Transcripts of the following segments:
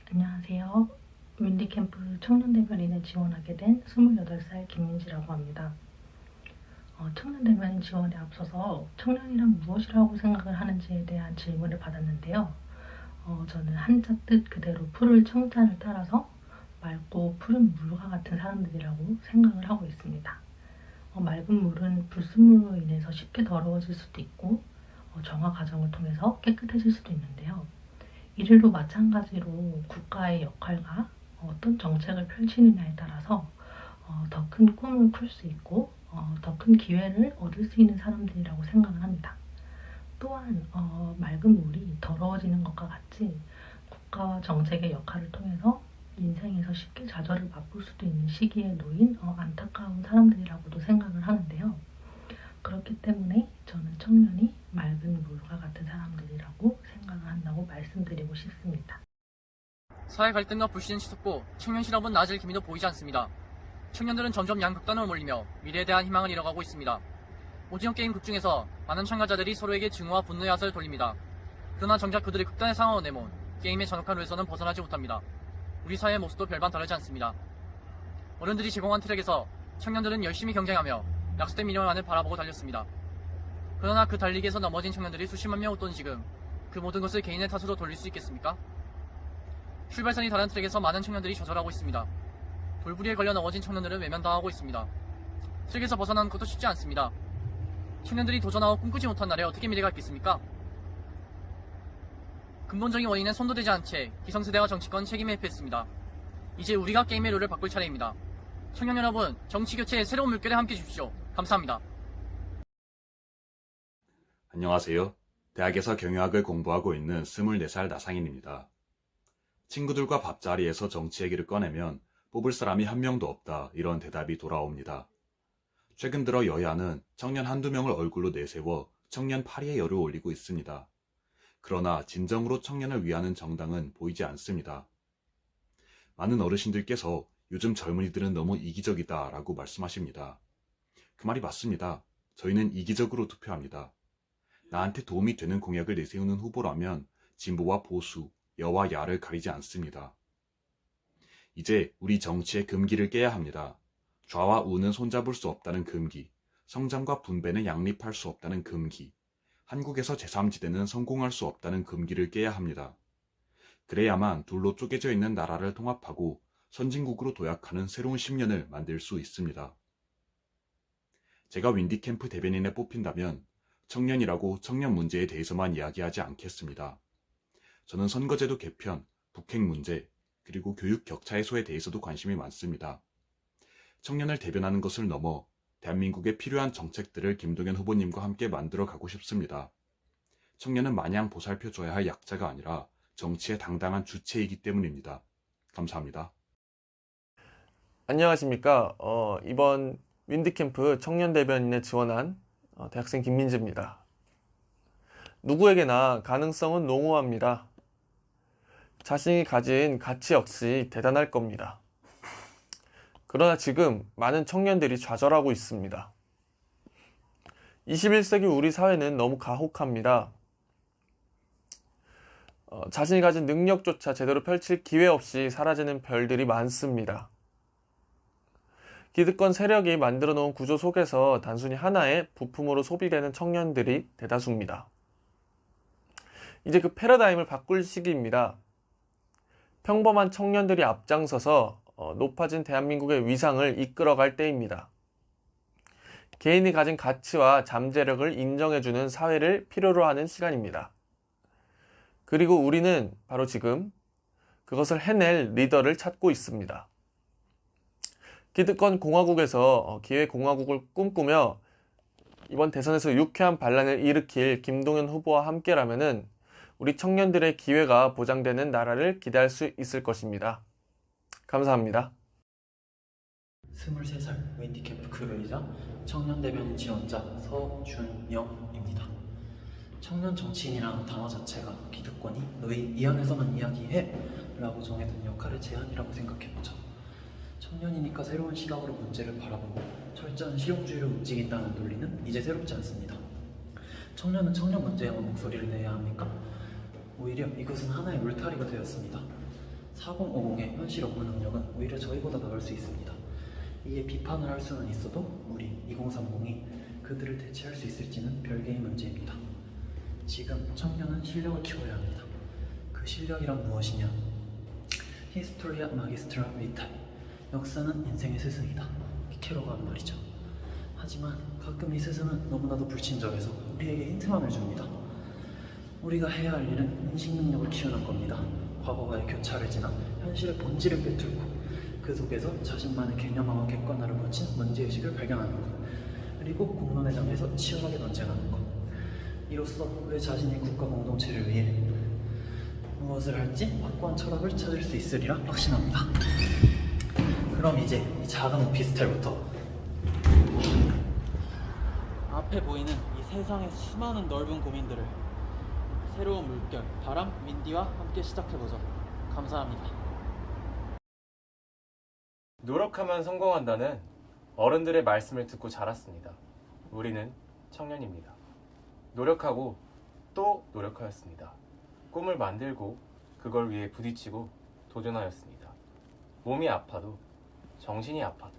안녕하세요. 윈디캠프 청년대변인에 지원하게 된 28살 김민지라고 합니다. 청년대변인 지원에 앞서서 청년이란 무엇이라고 생각을 하는지에 대한 질문을 받았는데요. 저는 한자 뜻 그대로 푸를 청자를 따라서 맑고 푸른 물과 같은 사람들이라고 생각을 하고 있습니다. 맑은 물은 불순물로 인해서 쉽게 더러워질 수도 있고 정화 과정을 통해서 깨끗해질 수도 있는데요. 이들도 마찬가지로 국가의 역할과 어떤 정책을 펼치느냐에 따라서 더 큰 꿈을 꿀 수 있고 더 큰 기회를 얻을 수 있는 사람들이라고 생각을 합니다. 또한 맑은 물이 더러워지는 것과 같이 국가와 정책의 역할을 통해서 인생에서 쉽게 좌절을 맛볼 수도 있는 시기에 놓인 안타까운 사람들이라고도 생각을 하는데요. 그렇기 때문에 저는 청년이 맑은 물과 같은 사람들이라고 생각을 한다고 말씀드리고 싶습니다. 사회 갈등과 불신은 치솟고 청년 실업은 나아질 기미도 보이지 않습니다. 청년들은 점점 양극단으로 몰리며 미래에 대한 희망을 잃어가고 있습니다. 오징어 게임 극 중에서 많은 참가자들이 서로에게 증오와 분노의 화살을 돌립니다. 그러나 정작 그들의 극단의 상황을 내몬 게임의 전혹한 룰에서는 벗어나지 못합니다. 우리 사회의 모습도 별반 다르지 않습니다. 어른들이 제공한 트랙에서 청년들은 열심히 경쟁하며 약속된 미래만을 바라보고 달렸습니다. 그러나 그 달리기에서 넘어진 청년들이 수십만 명 웃돈 지금 그 모든 것을 개인의 탓으로 돌릴 수 있겠습니까? 출발선이 다른 트랙에서 많은 청년들이 좌절하고 있습니다. 돌부리에 걸려 넘어진 청년들은 외면당하고 있습니다. 트랙에서 벗어나는 것도 쉽지 않습니다. 청년들이 도전하고 꿈꾸지 못한 날에 어떻게 미래가 있겠습니까? 근본적인 원인은 선도되지 않은 채 기성세대와 정치권 책임에 회피했습니다. 이제 우리가 게임의 룰을 바꿀 차례입니다. 청년 여러분, 정치교체의 새로운 물결에 함께 주십시오. 감사합니다. 안녕하세요. 대학에서 경영학을 공부하고 있는 24살 나상인입니다. 친구들과 밥자리에서 정치 얘기를 꺼내면 뽑을 사람이 한 명도 없다, 이런 대답이 돌아옵니다. 최근 들어 여야는 청년 한두 명을 얼굴로 내세워 청년 파리의 열을 올리고 있습니다. 그러나 진정으로 청년을 위하는 정당은 보이지 않습니다. 많은 어르신들께서 요즘 젊은이들은 너무 이기적이다 라고 말씀하십니다. 그 말이 맞습니다. 저희는 이기적으로 투표합니다. 나한테 도움이 되는 공약을 내세우는 후보라면 진보와 보수, 여와 야를 가리지 않습니다. 이제 우리 정치의 금기를 깨야 합니다. 좌와 우는 손잡을 수 없다는 금기, 성장과 분배는 양립할 수 없다는 금기, 한국에서 제3지대는 성공할 수 없다는 금기를 깨야 합니다. 그래야만 둘로 쪼개져 있는 나라를 통합하고 선진국으로 도약하는 새로운 10년을 만들 수 있습니다. 제가 윈디캠프 대변인에 뽑힌다면 청년이라고 청년 문제에 대해서만 이야기하지 않겠습니다. 저는 선거제도 개편, 북핵 문제, 그리고 교육 격차 해소에 대해서도 관심이 많습니다. 청년을 대변하는 것을 넘어 대한민국에 필요한 정책들을 김동연 후보님과 함께 만들어 가고 싶습니다. 청년은 마냥 보살펴줘야 할 약자가 아니라 정치의 당당한 주체이기 때문입니다. 감사합니다. 안녕하십니까. 이번 윈디캠프 청년대변인에 지원한 대학생 김민지입니다. 누구에게나 가능성은 농후합니다. 자신이 가진 가치 역시 대단할 겁니다. 그러나 지금 많은 청년들이 좌절하고 있습니다. 21세기 우리 사회는 너무 가혹합니다. 자신이 가진 능력조차 제대로 펼칠 기회 없이 사라지는 별들이 많습니다. 기득권 세력이 만들어 놓은 구조 속에서 단순히 하나의 부품으로 소비되는 청년들이 대다수입니다. 이제 그 패러다임을 바꿀 시기입니다. 평범한 청년들이 앞장서서 높아진 대한민국의 위상을 이끌어갈 때입니다. 개인이 가진 가치와 잠재력을 인정해주는 사회를 필요로 하는 시간입니다. 그리고 우리는 바로 지금 그것을 해낼 리더를 찾고 있습니다. 기득권 공화국에서 기회공화국을 꿈꾸며 이번 대선에서 유쾌한 반란을 일으킬 김동연 후보와 함께라면 우리 청년들의 기회가 보장되는 나라를 기대할 수 있을 것입니다. 감사합니다. 23살 윈디캠프 크루이자 청년대변인 지원자 서준영입니다. 청년 정치인이라는 단어 자체가 기득권이 너희 이 안에서만 이야기해 라고 정해둔 역할의 제한이라고 생각해보자. 청년이니까 새로운 시각으로 문제를 바라보고 철저한 실용주의로 움직인다는 논리는 이제 새롭지 않습니다. 청년은 청년 문제에만 목소리를 내야 합니까? 오히려 이것은 하나의 울타리가 되었습니다. 4050의 현실 업무 능력은 오히려 저희보다 나을 수 있습니다. 이에 비판을 할 수는 있어도 우리 2030이 그들을 대체할 수 있을지는 별개의 문제입니다. 지금 청년은 실력을 키워야 합니다. 그 실력이란 무엇이냐? 히스토리아 마기스트라 비타이, 역사는 인생의 스승이다. 피케로가 한 말이죠. 하지만 가끔 이 스승은 너무나도 불친절해서 우리에게 힌트만을 줍니다. 우리가 해야 할 일은 인식 능력을 키우는 겁니다. 과거와의 교차를 지나 현실의 본질을 꿰뚫고 그 속에서 자신만의 개념화와 객관화를 거친 문제의식을 발견하는 것, 그리고 공론회장에서 치열하게 논쟁하는 것. 이로써 우리 자신이 국가 공동체를 위해 무엇을 할지 확고한 철학을 찾을 수 있으리라 확신합니다. 그럼 이제 이 작은 오피스텔부터 앞에 보이는 이 세상의 수많은 넓은 고민들을 새로운 물결, 바람, 윈디와 함께 시작해보죠. 감사합니다. 노력하면 성공한다는 어른들의 말씀을 듣고 자랐습니다. 우리는 청년입니다. 노력하고 또 노력하였습니다. 꿈을 만들고 그걸 위해 부딪히고 도전하였습니다. 몸이 아파도 정신이 아파도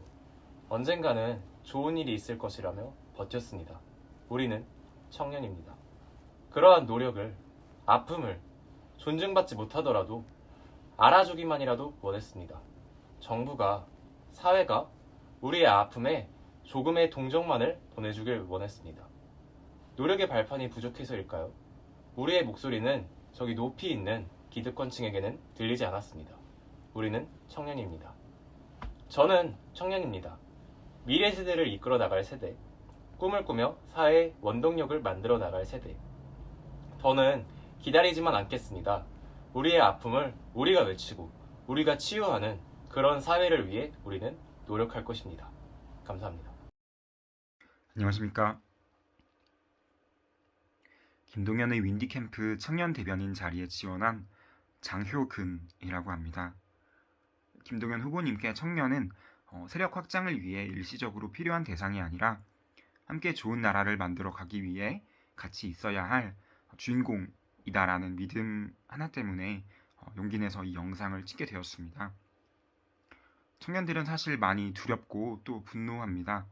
언젠가는 좋은 일이 있을 것이라며 버텼습니다. 우리는 청년입니다. 그러한 노력을, 아픔을 존중받지 못하더라도 알아주기만이라도 원했습니다. 정부가, 사회가 우리의 아픔에 조금의 동정만을 보내주길 원했습니다. 노력의 발판이 부족해서일까요? 우리의 목소리는 저기 높이 있는 기득권층에게는 들리지 않았습니다. 우리는 청년입니다. 저는 청년입니다. 미래 세대를 이끌어 나갈 세대, 꿈을 꾸며 사회의 원동력을 만들어 나갈 세대. 더는 기다리지만 않겠습니다. 우리의 아픔을 우리가 외치고 우리가 치유하는 그런 사회를 위해 우리는 노력할 것입니다. 감사합니다. 안녕하십니까. 김동연의 윈디캠프 청년 대변인 자리에 지원한 장효근이라고 합니다. 김동연 후보님께 청년은 세력 확장을 위해 일시적으로 필요한 대상이 아니라 함께 좋은 나라를 만들어 가기 위해 같이 있어야 할 주인공이다라는 믿음 하나 때문에 용기 내서 이 영상을 찍게 되었습니다. 청년들은 사실 많이 두렵고 또 분노합니다.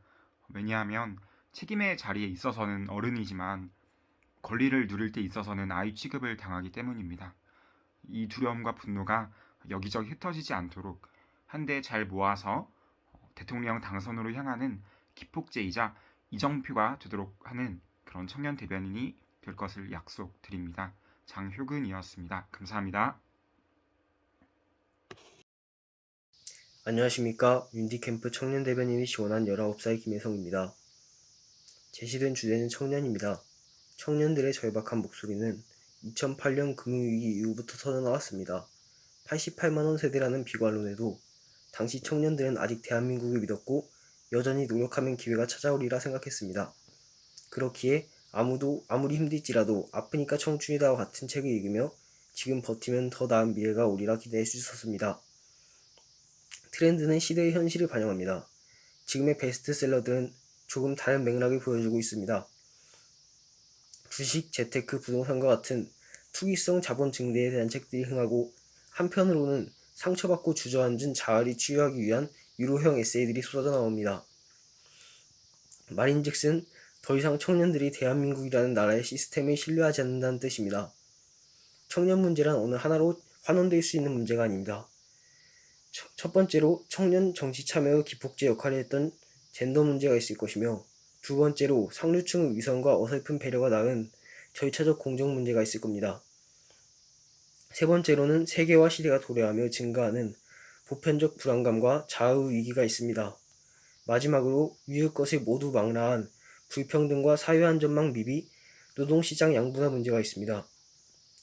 왜냐하면 책임의 자리에 있어서는 어른이지만 권리를 누릴 때 있어서는 아이 취급을 당하기 때문입니다. 이 두려움과 분노가 여기저기 흩어지지 않도록 한데 잘 모아서 대통령 당선으로 향하는 기폭제이자 이정표가 되도록 하는 그런 청년 대변인이 될 것을 약속드립니다. 장효근이었습니다. 감사합니다. 안녕하십니까. 윈디캠프 청년 대변인이 지원한 19살 김혜성입니다. 제시된 주제는 청년입니다. 청년들의 절박한 목소리는 2008년 금융위기 이후부터 터져나왔습니다. 88만원 세대라는 비관론에도 당시 청년들은 아직 대한민국을 믿었고 여전히 노력하면 기회가 찾아오리라 생각했습니다. 그렇기에 아무리 힘들지라도 아프니까 청춘이다와 같은 책을 읽으며 지금 버티면 더 나은 미래가 오리라 기대할 수 있었습니다. 트렌드는 시대의 현실을 반영합니다. 지금의 베스트셀러들은 조금 다른 맥락을 보여주고 있습니다. 주식, 재테크, 부동산과 같은 투기성 자본 증대에 대한 책들이 흥하고 한편으로는 상처받고 주저앉은 자아를 치유하기 위한 유로형 에세이들이 쏟아져 나옵니다. 말인즉슨 더 이상 청년들이 대한민국이라는 나라의 시스템을 신뢰하지 않는다는 뜻입니다. 청년 문제란 어느 하나로 환원될 수 있는 문제가 아닙니다. 첫 번째로 청년 정치 참여의 기폭제 역할을 했던 젠더 문제가 있을 것이며, 두 번째로 상류층의 위선과 어설픈 배려가 낳은 절차적 공정 문제가 있을 겁니다. 세 번째로는 세계화 시대가 도래하며 증가하는 보편적 불안감과 자아의 위기가 있습니다. 마지막으로 위의 것을 모두 망라한 불평등과 사회안전망 미비, 노동시장 양분화 문제가 있습니다.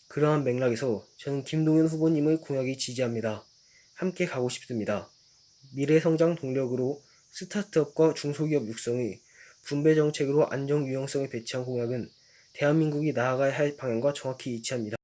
그러한 맥락에서 저는 김동연 후보님의 공약이 지지합니다. 함께 가고 싶습니다. 미래 성장 동력으로 스타트업과 중소기업 육성의 분배 정책으로 안정 유연성을 배치한 공약은 대한민국이 나아가야 할 방향과 정확히 일치합니다.